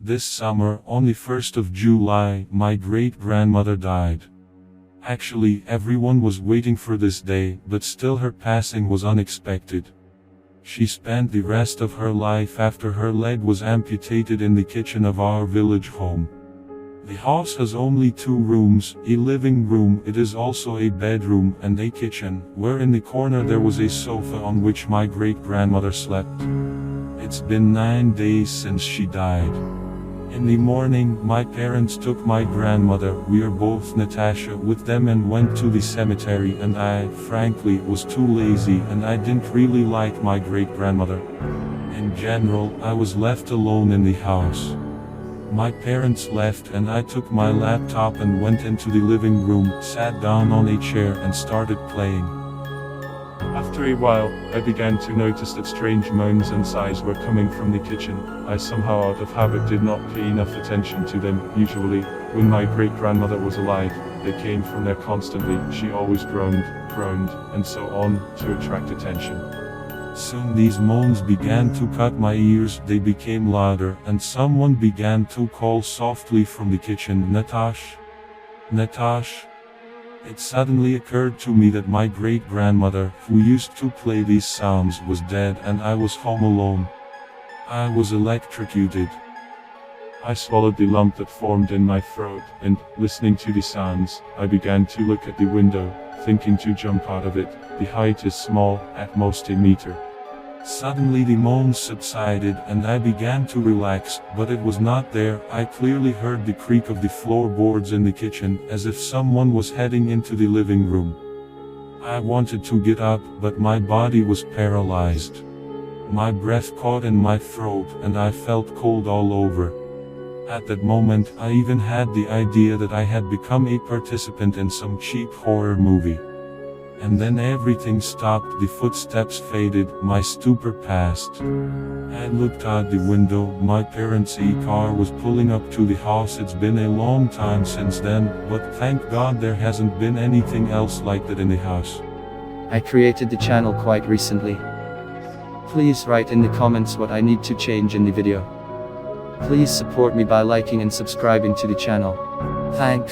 This summer, on the 1st of July, my great-grandmother died. Actually, everyone was waiting for this day, but still her passing was unexpected. She spent the rest of her life after her leg was amputated in the kitchen of our village home. The house has only 2 rooms, a living room, it is also a bedroom, and a kitchen, where in the corner there was a sofa on which my great-grandmother slept. It's been 9 days since she died. In the morning, my parents took my grandmother, we are both Natasha, with them and went to the cemetery, and I, frankly, was too lazy and I didn't really like my great-grandmother. In general, I was left alone in the house. My parents left and I took my laptop and went into the living room, sat down on a chair and started playing. After a while, I began to notice that strange moans and sighs were coming from the kitchen. I somehow out of habit did not pay enough attention to them. Usually, when my great-grandmother was alive, they came from there constantly. She always groaned, and so on, to attract attention. Soon these moans began to cut my ears, they became louder, and someone began to call softly from the kitchen, "Natash? Natash?" It suddenly occurred to me that my great-grandmother, who used to play these sounds, was dead and I was home alone. I was electrocuted. I swallowed the lump that formed in my throat, and, listening to the sounds, I began to look at the window, thinking to jump out of it. The height is small, at most a meter. Suddenly the moans subsided and I began to relax, but it was not there. I clearly heard the creak of the floorboards in the kitchen, as if someone was heading into the living room. I wanted to get up, but my body was paralyzed. My breath caught in my throat and I felt cold all over. At that moment, I even had the idea that I had become a participant in some cheap horror movie. And then everything stopped, the footsteps faded, my stupor passed. I looked out the window, my parents' car was pulling up to the house. It's been a long time since then, but thank God there hasn't been anything else like that in the house. I created the channel quite recently. Please write in the comments what I need to change in the video. Please support me by liking and subscribing to the channel. Thanks.